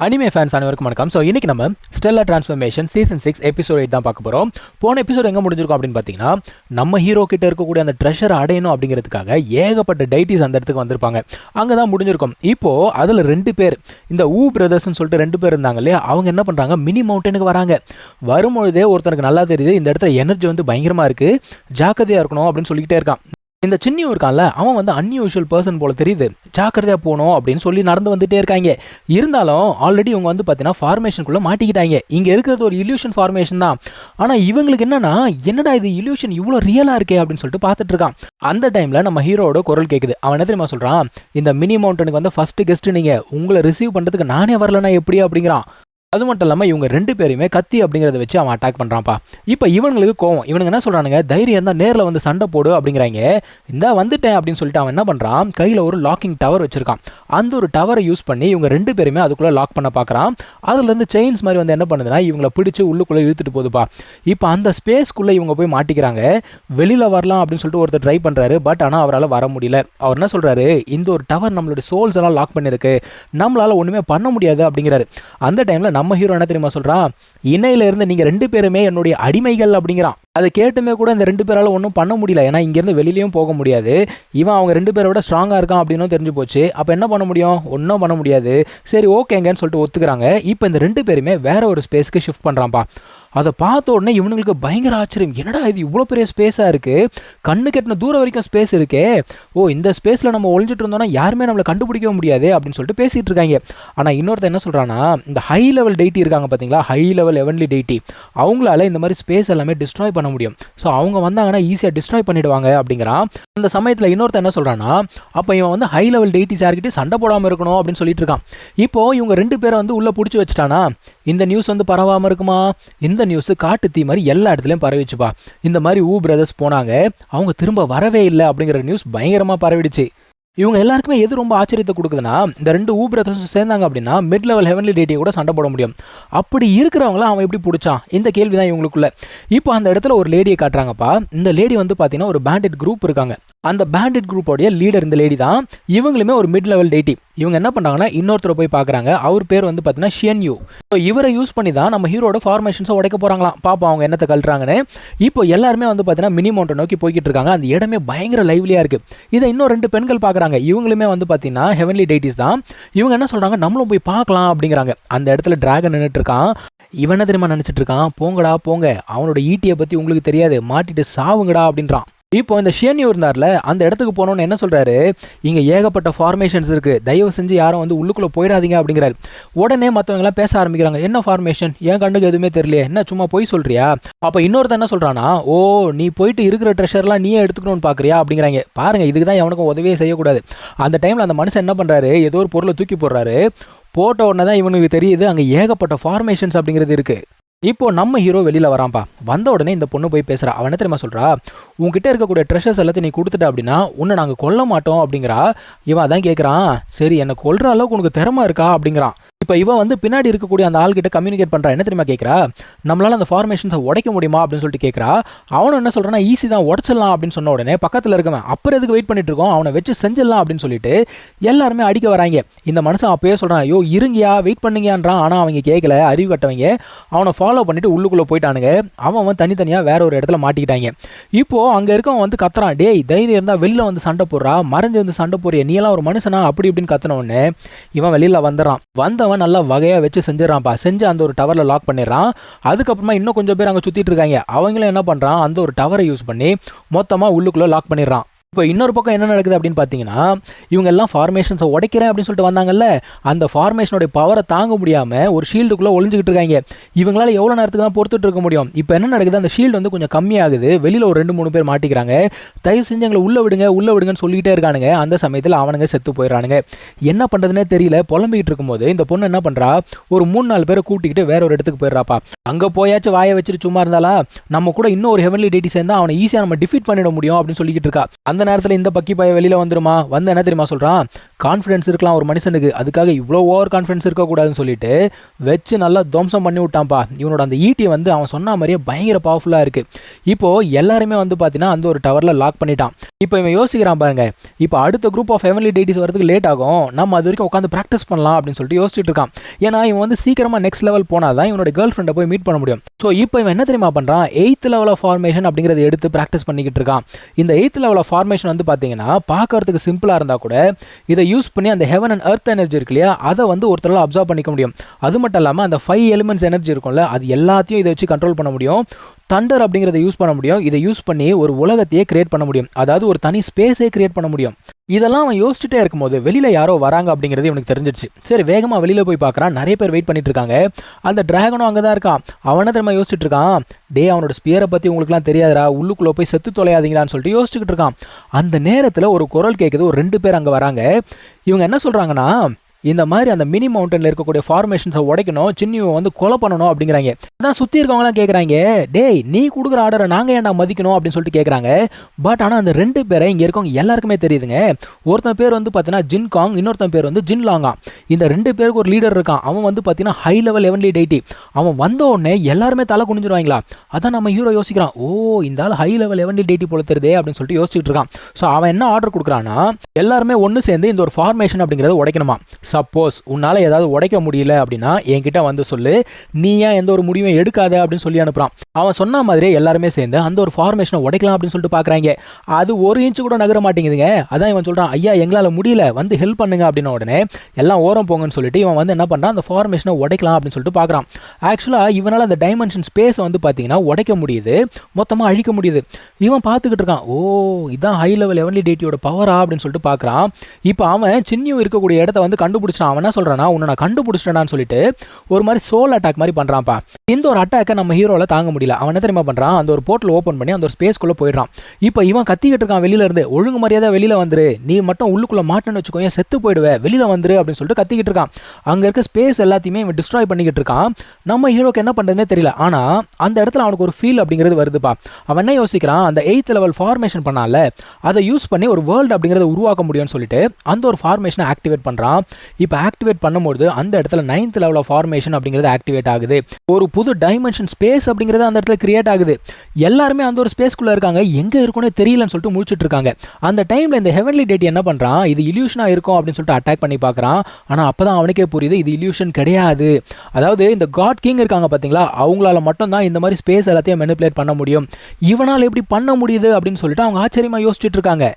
Anime fans அனைவருக்கும் வணக்கம். So இன்னைக்கு நம்ம ஸ்டெல்லா டிரான்ஸ்ஃபர்மேஷன் சீசன் 6 எபிசோட் 8 தான் பார்க்க போகிறோம். போன எபிசோட் எங்கே முடிஞ்சிருக்கும் அப்படின்னு பார்த்தீங்கன்னா, நம்ம ஹீரோ கிட்ட இருக்கக்கூடிய அந்த ட்ரெஷர் அடையணும் அப்படிங்கிறதுக்காக ஏகப்பட்ட டைட்டிஸ் அந்த இடத்துக்கு வந்திருப்பாங்க. அங்கே தான் முடிஞ்சிருக்கும். இப்போது அதில் 2 பேர், இந்த பிரதர்ஸ்ன்னு சொல்லிட்டு 2 பேர் இருந்தாங்க இல்லையா, அவங்க என்ன பண்ணுறாங்க, மினி மவுண்டனுக்கு வராங்க. வரும்பொழுதே ஒருத்தனுக்கு நல்லா தெரியுது இந்த இடத்துல எனர்ஜி வந்து பயங்கரமாக இருக்குது, ஜாக்கிரதையாக இருக்கணும் அப்படின்னு சொல்லிக்கிட்டே இருக்கான். இந்த சின்னியும் இருக்கான்ல, அவன் வந்து அன்யூஷுவல் பர்சன் போல தெரியுது, ஜாக்கிரதையாக போகணும் அப்படின்னு சொல்லி நடந்து வந்துட்டே இருக்காங்க. இருந்தாலும் ஆல்ரெடி இவங்க வந்து பார்த்தீங்கன்னா ஃபார்மேஷனுக்குள்ளே மாட்டிக்கிட்டாங்க. இங்கே இருக்கிறது ஒரு இல்யூஷன் ஃபார்மேஷன் தான். ஆனால் இவங்களுக்கு என்னடா இது இல்யூஷன் இவ்வளோ ரியலாக இருக்கே அப்படின்னு சொல்லிட்டு பார்த்துட்டு இருக்கான். அந்த டைமில் நம்ம ஹீரோட குரல் கேட்குது. அவன் என்ன தெரியுமா சொல்கிறான், இந்த மினி மவுண்டனுக்கு வந்து ஃபஸ்ட்டு கெஸ்ட்டு நீங்கள், உங்களை ரிசீவ் பண்ணுறதுக்கு நானே வரலன்னா எப்படி அப்படிங்கிறான். அது மட்டும் இல்லாமல் இவங்க 2 பேருமே கத்தி அப்படிங்கிறத வச்சு அவன் அட்டாக் பண்ணுறான்ப்பா. இப்போ இவங்களுக்கு கோவம். இவனுங்க என்ன சொல்கிறானுங்க, தைரியம் இருந்தால் நேரில் வந்து சண்டை போடு அப்படிங்கிறாங்க. இந்த வந்துட்டேன் அப்படின்னு சொல்லிட்டு அவன் என்ன பண்ணுறான், கையில் ஒரு லாக்கிங் டவர் வச்சுருக்கான். அந்த ஒரு டவரை யூஸ் பண்ணி இவங்க 2 பேருமே அதுக்குள்ளே லாக் பண்ண பார்க்குறான். அதுலேருந்து செயின்ஸ் மாதிரி வந்து என்ன பண்ணுதுன்னா இவங்களை பிடிச்சி உள்ளுக்குள்ளே இழுத்துட்டு போகுதுப்பா. இப்போ அந்த ஸ்பேஸ்க்குள்ளே இவங்க போய் மாட்டிக்கிறாங்க. வெளியில் வரலாம் அப்படின்னு சொல்லிட்டு ஒருத்தர் ட்ரை பண்ணுறாரு. பட் ஆனால் அவரால் வர முடியல. அவர் என்ன சொல்கிறாரு, இந்த ஒரு டவர் நம்மளுடைய சோல்ஸ் எல்லாம் லாக் பண்ணியிருக்கு, நம்மளால் ஒன்றுமே பண்ண முடியாது அப்படிங்கிறாரு. அந்த டைமில் நம்ம ஹீரோ என்ன தெரியுமா சொல்றான், இன்னையில இருந்து நீங்க 2 பேருமே என்னுடைய அடிமைகள் அப்படிங்கிறான். அதை கேட்டுமே கூட இந்த 2 பேரால ஒன்றும் பண்ண முடியல. ஏன்னா இங்கேருந்து வெளியிலையும் போக முடியாது. இவன் அவங்க 2 பேரை விட ஸ்ட்ராங்காக இருக்கான் அப்படின்னு தெரிஞ்சு போச்சு. அப்போ என்ன பண்ண முடியும், ஒன்றும் பண்ண முடியாது. சரி ஓகேங்கன்னு சொல்லிட்டு ஒத்துக்கிறாங்க. இப்போ இந்த 2 பேருமே வேற ஒரு ஸ்பேஸ்க்கு ஷிஃப்ட் பண்ணுறான்ப்பா. அதை பார்த்த உடனே இவனுங்களுக்கு பயங்கர ஆச்சரியம். என்னடா இது இவ்வளோ பெரிய ஸ்பேஸாக இருக்குது, கண்ணு கெட்டின தூரம் வரைக்கும் ஸ்பேஸ் இருக்கே, இந்த ஸ்பேஸில் நம்ம ஒழிஞ்சிட்டு இருந்தோம்னா யாருமே நம்மளை கண்டுபிடிக்க முடியாது அப்படின்னு சொல்லிட்டு பேசிகிட்டு இருக்காங்க. ஆனால் இன்னொருத்தர் என்ன சொல்கிறான்னா, இந்த ஹை லெவல் டெய்ட்டி இருக்காங்க பார்த்தீங்களா, ஹை லெவல் ஹெவன்லி டெய்ட்டி, அவங்களால இந்த மாதிரி ஸ்பேஸ் எல்லாமே டிஸ்ட்ராய் பண்ண முடியும். ஸோ அவங்க வந்தாங்கன்னா ஈஸியாக டிஸ்ட்ராய் பண்ணிடுவாங்க அப்படிங்கிறான். அந்த சமயத்தில் இன்னொருத்தர் என்ன சொல்கிறான்னா, அப்போ இவன் வந்து ஹை லெவல் டெய்ட்டிஸ் யார்கிட்டயும் சண்டை போடாமல் இருக்கணும் அப்படின்னு சொல்லிட்டு இருக்கான். இப்போது இவங்க 2 பேரை வந்து உள்ளே பிடிச்சி வச்சுட்டானா, இந்த நியூஸ் வந்து பரவாமல் இருக்குமா, இந்த நியூஸ் காட்டு தீ மாதிரி எல்லா இடத்துலையும் பரவிச்சுப்பா. இந்த மாதிரி பிரதர்ஸ் போனாங்க, அவங்க திரும்ப வரவே இல்லை அப்படிங்கிற நியூஸ் பயங்கரமாக பரவிடுச்சு. இவங்க எல்லாருக்குமே எது ரொம்ப ஆச்சரியத்தை கொடுக்குதுன்னா, இந்த 2 பிரதர்ஸும் சேர்ந்தாங்க அப்படின்னா மிட் லெவல் ஹெவன்லி டெய்ட்டியை கூட சண்டை போட முடியும். அப்படி இருக்கிறவங்கள அவன் எப்படி பிடிச்சான், இந்த கேள்வி தான் இவங்களுக்குள்ள. இப்போ அந்த இடத்துல ஒரு லேடியை காட்டுறாங்கப்பா. இந்த லேடி வந்து பார்த்தீங்கன்னா ஒரு பேண்டட் குரூப் இருக்காங்க. அந்த பேண்டட் குரூப்போடைய லீடர் இந்த லேடி தான். இவங்களுமே ஒரு மிட் லெவல் டெய்ட்டி. இவங்க என்ன பண்ணுறாங்கன்னா இன்னொருத்தரை போய் பார்க்குறாங்க. அவர் பேர் வந்து பார்த்தீங்கன்னா ஷியன்யூ. ஸோ இவரை யூஸ் பண்ணி தான் நம்ம ஹீரோட ஃபார்மேஷன்ஸை உடைக்க போகிறாங்களாம். பார்ப்போம் அவங்க என்னத்தை கழட்டுறாங்கன்னு. இப்போ எல்லாருமே வந்து பார்த்தீங்கன்னா மினி மவுண்டன் நோக்கி போய்கிட்டு இருக்காங்க. அந்த இடமே பயங்கர லைவ்லியாக இருக்குது. இதை இன்னும் 2 பெண்கள் பார்க்குறாங்க. இவங்களுமே வந்து பார்த்தீங்கன்னா ஹெவன்லி டெய்ட்டிஸ் தான். இவங்க என்ன சொல்கிறாங்க, நம்மளும் போய் பார்க்கலாம் அப்படிங்கிறாங்க. அந்த இடத்துல டிராகன் நின்றுட்டு இருக்கான். இவன் என்ன தெரியுமா நினச்சிட்டு இருக்கான், போங்கடா போங்க, அவனோட ஈட்டியை பற்றி உங்களுக்கு தெரியாது, மாட்டிட்டு சாவுங்கடா அப்படின்றான். இப்போ இந்த ஷியன்யூ இருந்தார்ல, அந்த இடத்துக்கு போனோன்னு என்ன சொல்கிறாரு, இங்கே ஏகப்பட்ட ஃபார்மேஷன்ஸ் இருக்குது, தயவு செஞ்சு யாரும் வந்து உள்ளுக்குள்ளே போயிடாதீங்க அப்படிங்கிறாரு. உடனே மற்றவங்களாம் பேச ஆரம்பிக்கிறாங்க. என்ன ஃபார்மேஷன், என் கண்ணுக்கு எதுவுமே தெரியலையே, என்ன சும்மா போய் சொல்கிறியா. அப்போ இன்னொருத்தர் என்ன சொல்கிறான்னா, நீ போயிட்டு இருக்கிற ட்ரெஷர்லாம் நீயே எடுத்துக்கணும்னு பார்க்குறியா அப்படிங்கிறாங்க. பாருங்கள், இதுக்கு தான் எவனுக்கும் உதவியே செய்யக்கூடாது. அந்த டைமில் அந்த மனுஷன் என்ன பண்ணுறாரு, ஏதோ ஒரு பொருளை தூக்கி போடுறாரு. போட்ட உடனே தான் இவனுக்கு தெரியுது அங்கே ஏகப்பட்ட ஃபார்மேஷன்ஸ் அப்படிங்கிறது இருக்குது. இப்போ நம்ம ஹீரோ வெளியில் வரான்ப்பா. வந்த உடனே இந்த பொண்ணு போய் பேசுகிறா. அவன் என்ன தெரியுமா சொல்கிறா, உங்ககிட்ட இருக்கக்கூடிய ட்ரெஷர்ஸ் எல்லாத்தையும் நீ கொடுத்துட்ட அப்படின்னா உன்னை நாங்கள் கொல்ல மாட்டோம் அப்படிங்கிறா. இவன் அதான் கேட்குறான், சரி என்னை கொல்ற அளவுக்கு உனக்கு திறமை இருக்கா அப்படிங்கிறான். இப்போ இவன் வந்து பின்னாடி இருக்கக்கூடிய அந்த ஆள்கிட்ட கம்யூனிகேட் பண்ணுறா. என்ன தெரியுமா கேட்குறா, நம்மளால் அந்த ஃபார்மேஷன்ஸை உடைக்க முடியுமா அப்படின்னு சொல்லிட்டு கேட்குறா. அவனும் என்ன சொல்கிறான்னா, ஈஸி தான், உடச்சிடலாம் அப்படின்னு சொன்ன உடனே பக்கத்தில் இருக்கவன் அப்புறம் எதுக்கு வெயிட் பண்ணிட்டு இருக்கோம், அவனை வச்சு செஞ்சிடலாம் அப்படின்னு சொல்லிட்டு எல்லாருமே அடிக்க வராங்க. இந்த மனுஷன் அப்பயே சொல்கிறான், ஐயோ இருங்கயா வெயிட் பண்ணுங்கன்றான். ஆனால் அவங்க கேட்கல, அறிவு கட்டவங்க. அவனை ஃபாலோ பண்ணிட்டு உள்ளுக்குள்ளே போயிட்டானுங்க. அவன் தனித்தனியாக வேற ஒரு இடத்துல மாட்டிக்கிட்டாங்க. இப்போது அங்கே இருக்கவன் வந்து கத்துறான், டேய் தைரியம் இருந்தால் வெளில வந்து சண்டை போடுறா, மறைஞ்சு வந்து சண்டை போடுறிய, நீ எல்லாம் ஒரு மனுஷனா அப்படி இப்படின்னு கத்தின உடனே இவன் வெளியில் வந்துடுறான். வந்தவன் நல்லா வகையாக வச்சு செஞ்சிடறான்ப்பா. செஞ்சு அந்த ஒரு டவரில் லாக் பண்ணிடுறான். அதுக்கப்புறமா இன்னும் கொஞ்சம் பேர் அங்கே சுற்றிட்டு இருக்காங்க. அவங்களும் என்ன பண்ணுறான், அந்த ஒரு டவரை யூஸ் பண்ணி மொத்தமாக உள்ளுக்குள்ளே லாக் பண்ணிடுறான். இப்போ இன்னொரு பக்கம் என்ன நடக்குது அப்படின்னு பார்த்தீங்கன்னா, இவங்க எல்லாம் ஃபார்மேஷன்ஸை உடைக்கிறேன் அப்படின்னு சொல்லிட்டு வந்தாங்கல்ல, அந்த ஃபார்மேஷனுடைய பவரை தாங்க முடியாமல் ஒரு ஷீல்டுக்குள்ளே ஒளிஞ்சிக்கிட்டு இருக்காங்க. இவங்களால எவ்வளோ நேரத்துக்கு தான் பொறுத்துட்டு இருக்க முடியும். இப்போ என்ன நடக்குது, அந்த ஷீல்டு வந்து கொஞ்சம் கம்மியாகுது. வெளியில் ஒரு 2-3 பேர் மாட்டிக்கிறாங்க. தயவு செஞ்சு எங்களை உள்ளே விடுங்கன்னு சொல்லிக்கிட்டே இருக்கானுங்க. அந்த சமயத்தில் அவனுங்க செத்து போயிடறானுங்க. என்ன பண்ணுறதுனே தெரியல. புலம்பிக்கிட்டு இருக்கும்போது இந்த பொண்ணு என்ன பண்ணுறா, ஒரு 3-4 பேரை கூட்டிக்கிட்டு வேற ஒரு இடத்துக்கு போயிடுறாப்பா. அங்கே போயாச்சும் வாயை வச்சுட்டு சும்மா இருந்தாலா, நம்ம கூட இன்னும் ஒரு ஹெவன்லி டெய்ட்டி சேர்ந்தா அவனை ஈஸியாக நம்ம டிஃபீட் பண்ணிட முடியும் அப்படின்னு சொல்லிக்கிட்டு இருக்கா. அந்த அந்த நேரத்தில் இந்த பக்கி பைய வெளியில் வந்துருமா, வந்து என்ன தெரியுமா சொல்கிறான், கான்ஃபிடன்ஸ் இருக்கலாம் ஒரு மனுஷனுக்கு, அதுக்காக இவ்வளோ ஓவர் கான்ஃபிடன்ஸ் இருக்கக்கூடாதுன்னு சொல்லிட்டு வச்சு நல்லா துவம்சம் பண்ணி விட்டான்ப்பா. இவனோட அந்த ஈட்டி வந்து அவன் சொன்ன மாதிரியே பயங்கர பவர்ஃபுல்லாக இருக்குது. இப்போது எல்லாருமே வந்து பார்த்தீங்கன்னா அந்த ஒரு டவரில் லாக் பண்ணிட்டான். இப்போ இவன் யோசிக்கிறான் பாருங்க, இப்போ அடுத்த குரூப் ஆஃப் ஹெவன்லி டெய்டிஸ் வரதுக்கு லேட் ஆகும், நம்ம அது வரைக்கும் உட்காந்து ப்ராக்டிஸ் பண்ணலாம் அப்படின்னு சொல்லிட்டு யோசிச்சுட்டு இருக்கான். ஏன்னா இவன் வந்து சீக்கிரமாக நெக்ஸ்ட் லெவல் போனால் தான் இவனோட கேர்ள் ஃப்ரெண்டை போய் மீட் பண்ண முடியும். ஸோ இப்போ இவன் என்ன தெரியுமா பண்ணுறான், 8th லெவல் ஆஃப் ஃபார்மேஷன் அப்படிங்கிறத எடுத்து ப்ராக்டிஸ் பண்ணிக்கிட்டு இருக்கான். இந்த 8th லெவல் ஆஃப் ஃபார்மேஷன் வந்து பார்த்தீங்கன்னா பார்க்கறதுக்கு சிம்பிளாக இருந்தால் கூட இதை யூஸ் பண்ணி அந்த ஹெவன் அண்ட் எர்த் எனர்ஜி இருக்கு இல்லையா, அதை வந்து ஒருத்தரால் அப்சர்வ் பண்ணிக்க முடியும். அது மட்டும் இல்லாமல் அந்த 5 எலிமெண்ட்ஸ் எனர்ஜி இருக்கும்ல, அது எல்லாத்தையும் இதை வச்சு கண்ட்ரோல் பண்ண முடியும். தண்டர் அப்படிங்கிறத யூஸ் பண்ண முடியும். இதை யூஸ் பண்ணி ஒரு உலகத்தையே கிரியேட் பண்ண முடியும், அதாவது ஒரு தனி ஸ்பேஸே கிரியேட் பண்ண முடியும். இதெல்லாம் அவன் யோசிச்சுட்டே இருக்கும்போது வெளியில் யாரோ வராங்க அப்படிங்கிறது இவனுக்கு தெரிஞ்சிருச்சு. சரி வேகமாக வெளியில் போய் பார்க்குறான், நிறைய பேர் வெயிட் பண்ணிட்டு இருக்காங்க. அந்த டிராகனும் அங்கே தான் இருக்கான். அவனை திரும்ப யோசிச்சுட்டு இருக்கான், டே அவனோட ஸ்பியரை பற்றி உங்களுக்குலாம் தெரியாதரா, உள்ளுக்குள்ளே போய் செத்து தொலையாதீங்களான்னு சொல்லிட்டு யோசிச்சுக்கிட்டு இருக்கான். அந்த நேரத்தில் ஒரு குரல் கேட்குது, ஒரு 2 பேர் அங்கே வராங்க. இவங்க என்ன சொல்கிறாங்கன்னா, இந்த மாதிரி அந்த மினி மவுண்டனில் இருக்கக்கூடிய ஃபார்மேஷன்ஸை உடைக்கணும், சின்னியை வந்து கொலை பண்ணணும் அப்படிங்கிறாங்க. அதான் சுற்றி இருக்கவங்களாம் கேட்குறாங்க, டேய் நீ கொடுக்குற ஆர்டரை நாங்கள் ஏன்டா மதிக்கணும் அப்படின்னு சொல்லிட்டு கேட்குறாங்க. பட் ஆனால் அந்த 2 பேரை இங்கே இருக்கவங்க எல்லாருக்குமே தெரியுதுங்க. ஒருத்தன் பேர் வந்து பார்த்தீங்கன்னா ஜின் காங், இன்னொருத்தன் பேர் வந்து ஜின் லாங்கா. இந்த 2 பேருக்கு ஒரு லீடர் இருக்கான். அவன் வந்து பார்த்தீங்கன்னா ஹை லெவல் ஹெவன்லி டெய்டி. அவன் வந்த உடனே எல்லாருமே தலை குனிஞ்சிருவாங்களா. அதான் நம்ம ஹீரோ யோசிக்கிறான், ஓ இந்த ஆள் ஹை லெவல் ஹெவன்லி டெய்டி போல தெரியுதே அப்படின்னு சொல்லிட்டு யோசிச்சுட்டு இருக்கான். ஸோ அவன் என்ன ஆர்டர் கொடுக்குறான்னா, எல்லாருமே ஒன்று சேர்ந்து இந்த ஒரு ஃபார்மேஷன் அப்படிங்கிறத உடைக்கணுமா. சப்போஸ் உன்னால் ஏதாவது உடைக்க முடியல அப்படின்னா என்கிட்ட வந்து சொல்லு, நீ ஏன் எந்த ஒரு முடிவும் எடுக்காத அப்படின்னு சொல்லி அனுப்புகிறான். அவன் சொன்ன மாதிரியே எல்லாருமே சேர்ந்து அந்த ஒரு ஃபார்மேஷனை உடைக்கலாம் அப்படின்னு சொல்லிட்டு பார்க்குறாங்க. அது 1 இன்ச்சு கூட நகர மாட்டேங்குதுங்க. அதான் இவன் சொல்கிறான், ஐயா எங்களால் முடியல, வந்து ஹெல்ப் பண்ணுங்க அப்படின்ன உடனே எல்லாம் ஓரம் போங்கன்னு சொல்லிட்டு இவன் வந்து என்ன பண்ணுறான், அந்த ஃபார்மேஷனை உடைக்கலாம் அப்படின்னு சொல்லிட்டு பார்க்குறான். ஆக்சுவலாக இவனால் அந்த டைமென்ஷன் ஸ்பேஸை வந்து பார்த்தீங்கன்னா உடைக்க முடியுது, மொத்தமாக அழிக்க முடியுது. இவன் பார்த்துக்கிட்டு இருக்கான், ஓ இதான் ஹை லெவல் ஹெவன்லி டெய்டியோட பவரா அப்படின்னு சொல்லிட்டு பார்க்குறான். இப்போ அவன் சின்னியும் இருக்கக்கூடிய இடத்த வந்து கண்டுபிடிச்சான். அவன் என்ன சொல்றானா, உன்னை நான் கண்டுபிடிச்சிட்டேன்னு சொல்லிட்டு ஒரு மாதிரி சோல் அட்டாக் மாதிரி பண்றான்ப்பா. இந்த ஒரு அட்டாக்கை நம்ம ஹீரோல தாங்க முடியல. அவன் என்ன தெரியுமா பண்றான், அந்த ஒரு போர்ட்டல் ஓப்பன் பண்ணி அந்த ஒரு ஸ்பேஸ்க்குள்ள போயிடுறான். இப்போ இவன் கத்திக்கிட்டு இருக்கான் வெளியில இருந்து, ஒழுங்கு மரியாதை வெளியில வந்துரு, நீ மட்டும் உள்ளுக்குள்ள மாட்டேன்னு வச்சுக்கோ செத்து போயிடுவே, வெளியில வந்துரு அப்படின்னு சொல்லிட்டு கத்திக்கிட்டு இருக்கான். அங்க இருக்க ஸ்பேஸ் எல்லாத்தையுமே இவன் டிஸ்ட்ராய் பண்ணிக்கிட்டு இருக்கான். நம்ம ஹீரோக்கு என்ன பண்றதுனே தெரியல. ஆனா அந்த இடத்துல அவனுக்கு ஒரு ஃபீல் அப்படிங்கிறது வருதுப்பா. அவன் என்ன யோசிக்கிறான், அந்த 8th லெவல் ஃபார்மேஷன் பண்ணால அதை யூஸ் பண்ணி ஒரு வேர்ல்டு அப்படிங்கிறத உருவாக்க முடியும்னு சொல்லிட்டு அந்த ஒரு ஃபார்மேஷனை ஆக்டிவேட் பண்றான். இப்போ ஆக்டிவேட் பண்ணும்போது அந்த இடத்துல 9th லெவல் ஆஃப் ஃபார்மேஷன் அப்படிங்கிறது ஆக்டிவேட் ஆகுது. ஒரு புது டைமென்ஷன் ஸ்பேஸ் அப்படிங்கிறது அந்த இடத்துல கிரியேட் ஆகுது. எல்லாருமே அந்த ஒரு ஸ்பேஸ்க்குள்ள இருக்காங்க, எங்க இருக்குன்னு தெரியலன்னு சொல்லிட்டு முடிச்சிட்டு இருக்காங்க. அந்த டைம்ல இந்த ஹெவன்லி டெய்டி என்ன பண்றான், இது இல்யூஷனா இருக்கும் அப்படின்னு சொல்லிட்டு அட்டாக் பண்ணி பார்க்கறான். ஆனா அப்பதான் அவனுக்கே புரியுது இது இல்யூஷன் கிடையாது. அதாவது இந்த காட் கிங் இருக்காங்க பாத்தீங்களா, அவங்களால மட்டும் தான் இந்த மாதிரி ஸ்பேஸ் எல்லாத்தையும் மேனிபுலேட் பண்ண முடியும். இவனால எப்படி பண்ண முடியுது அப்படின்னு சொல்லிட்டு அவங்க ஆச்சரியமா யோசிச்சுட்டு இருக்காங்க.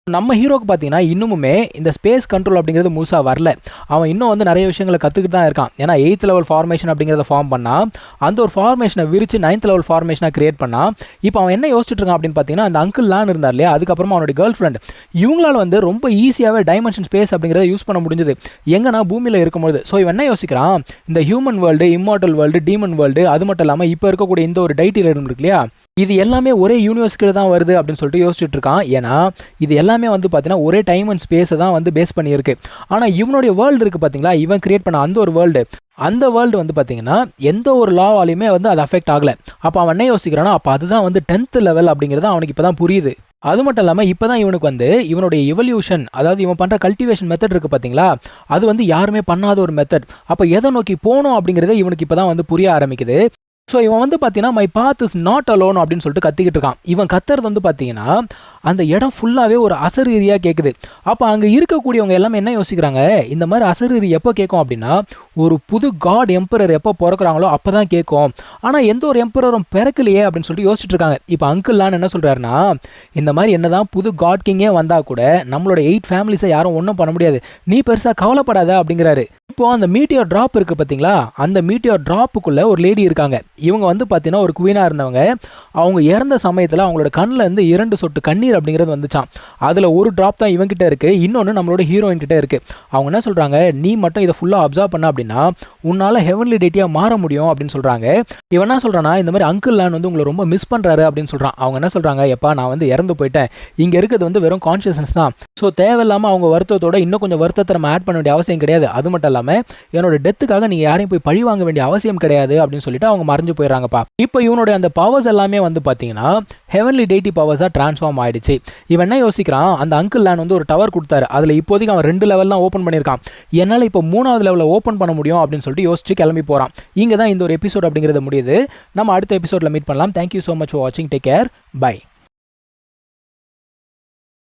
நம்ம ஹீரோக்கு பார்த்தீங்கன்னா இன்னுமுமே இந்த ஸ்பேஸ் கண்ட்ரோல் அப்படிங்கிறது முழுசாக வரல. அவன் இன்னும் வந்து நிறைய விஷயங்களை கற்றுக்கிட்டு தான் இருக்கான். ஏன்னா 8th லெவல் ஃபார்மேஷன் அப்படிங்கிறத ஃபார்ம் பண்ணால் அந்த ஒரு ஃபார்மேஷனை விரிச்சு 9th லெவல் ஃபார்மேஷனாக கிரியேட் பண்ணால் இப்போ அவன் என்ன யோசிச்சுட்டு இருக்கான் அப்படின்னு பார்த்தீங்கன்னா, அந்த அங்கிள் லான் இருந்தார் இல்லையா, அதுக்கப்புறமா அவனுடைய கேர்ள் ஃப்ரெண்ட், இவங்களால வந்து ரொம்ப ஈஸியாகவே டைமென்ஷன் ஸ்பேஸ் அப்படிங்கிறத யூஸ் பண்ண முடிஞ்சது எங்கன்னா பூமியில் இருக்கும்போது. ஸோ இவன் என்ன யோசிக்கிறான், இந்த human world, immortal world, demon world, அது மட்டும் இல்லாமல் இப்போ இருக்கக்கூடிய இந்த ஒரு டைட்டில் இருக்கு இல்லையா, இது எல்லாமே ஒரே யூனிவர்ஸ்க்கு தான் வருது அப்படின்னு சொல்லிட்டு யோசிச்சுட்டு இருக்கான். ஏன்னா இது எல்லாமே வந்து பார்த்தீங்கன்னா ஒரே டைம் அண்ட் ஸ்பேஸை தான் வந்து பேஸ் பண்ணியிருக்கு. ஆனால் இவனுடைய வேர்ல்டு இருக்குது பார்த்தீங்களா, இவன் கிரியேட் பண்ண அந்த ஒரு வேர்ல்டு, அந்த வேர்ல்டு வந்து பார்த்தீங்கன்னா எந்த ஒரு லாவாலையுமே வந்து அது அஃபெக்ட் ஆகலை. அப்போ அவன் என்ன யோசிக்கிறான்னா, அப்போ அதுதான் வந்து 10th லெவல் அப்படிங்கிறது அவனுக்கு இப்போ தான் புரியுது. அது மட்டும் இல்லாமல் இப்போ தான் இவனுக்கு வந்து இவனுடைய இவல்யூஷன், அதாவது இவன் பண்ணுற கல்டிவேஷன் மெத்தட் இருக்குது பார்த்தீங்களா, அது வந்து யாருமே பண்ணாத ஒரு மெத்தட். அப்போ எதை நோக்கி போகணும் அப்படிங்கிறத இவனுக்கு இப்போ தான் வந்து புரிய ஆரம்பிக்குது. ஸோ இவன் வந்து பார்த்தீங்கன்னா my path is not alone அப்படின்னு சொல்லிட்டு கத்திக்கிட்டு இருக்கான். இவன் கத்துறது வந்து பார்த்தீங்கன்னா அந்த இடம் ஃபுல்லாகவே ஒரு அசரீரியாக கேட்குது. அப்போ அங்கே இருக்கக்கூடியவங்க எல்லாமே என்ன யோசிக்கிறாங்க, இந்த மாதிரி அசரீரி எப்போ கேட்கும் அப்படின்னா ஒரு புது காட் எம்பரர் எப்போ பிறக்கிறாங்களோ அப்போ தான் கேட்கும். ஆனால் எந்த ஒரு எம்பரரும் பிறக்கலையே அப்படின்னு சொல்லிட்டு யோசிச்சுட்டு இருக்காங்க. இப்போ அங்கிள்லான்னு என்ன சொல்கிறாருன்னா, இந்த மாதிரி என்ன தான் புது காட் கிங்கே வந்தால் கூட நம்மளோட 8 ஃபேமிலிஸை யாரும் ஒன்றும் பண்ண முடியாது, நீ பெருசாக கவலைப்படாத அப்படிங்கிறாரு. இப்போ அந்த மீட்டியோர் ட்ராப் இருக்குது பார்த்தீங்களா, அந்த மீட்டியோர் ட்ராப்புக்குள்ளே ஒரு லேடி இருக்காங்க. இவங்க வந்து பார்த்தீங்கன்னா ஒரு குவீனாக இருந்தவங்க. அவங்க இறந்த சமயத்தில் அவங்களோட கண்ணில் இருந்து 2 சொட்டு கண்ணீர் அப்படிங்கிறது வந்துச்சான். அதில் ஒரு ட்ராப் தான் இவங்கிட்ட இருக்குது, இன்னொன்று நம்மளோட ஹீரோயின் கிட்ட இருக்குது. அவங்க என்ன சொல்கிறாங்க, நீ மட்டும் இதை ஃபுல்லாக அப்சர்வ் பண்ண அப்படின்னா உன்னால் ஹெவன்லி டெய்டியாக மாற முடியும் அப்படின்னு சொல்கிறாங்க. இவன் என்ன சொல்கிறான்னா, இந்த மாதிரி அங்கிள் லான் வந்து உங்களை ரொம்ப மிஸ் பண்ணுறாரு அப்படின்னு சொல்கிறான். அவங்க என்ன சொல்கிறாங்க, எப்பா நான் வந்து இறந்து போயிட்டேன், இங்கே இருக்கிறது வந்து வெறும் கான்ஷியஸ்னஸ் தான். ஸோ தேவையில்லாமல் அவங்க வருத்தத்தோட இன்னும் கொஞ்சம் வருத்தத்தை நம்ம ஆட் பண்ண வேண்டிய அவசியம் கிடையாது. அது மட்டும் இல்லாமல் என்னோட டெத்துக்காக நீங்கள் யாரையும் போய் பழி வாங்க வேண்டிய அவசியம் கிடையாது அப்படின்னு சொல்லிட்டு அவங்க மறந்து உடஞ்சு போயிடறாங்கப்பா. இப்போ இவனுடைய அந்த பவர்ஸ் எல்லாமே வந்து பார்த்தீங்கன்னா ஹெவன்லி டெய்டி பவர்ஸாக ட்ரான்ஸ்ஃபார்ம் ஆயிடுச்சு. இவன் என்ன யோசிக்கிறான், அந்த அங்கிள் லேண்ட் வந்து ஒரு டவர் கொடுத்தாரு, அதில் இப்போதைக்கு அவன் 2 லெவல் தான் ஓப்பன் பண்ணியிருக்கான், என்னால் இப்போ 3வது லெவலில் ஓப்பன் பண்ண முடியும் அப்படின்னு சொல்லிட்டு யோசிச்சு கிளம்பி போகிறான். இங்கே தான் இந்த ஒரு எபிசோட் அப்படிங்கிறது முடியுது. நம்ம அடுத்த எபிசோடில் மீட் பண்ணலாம். தேங்க்யூ ஸோ மச் ஃபார் வாட்சிங். Take care. பை.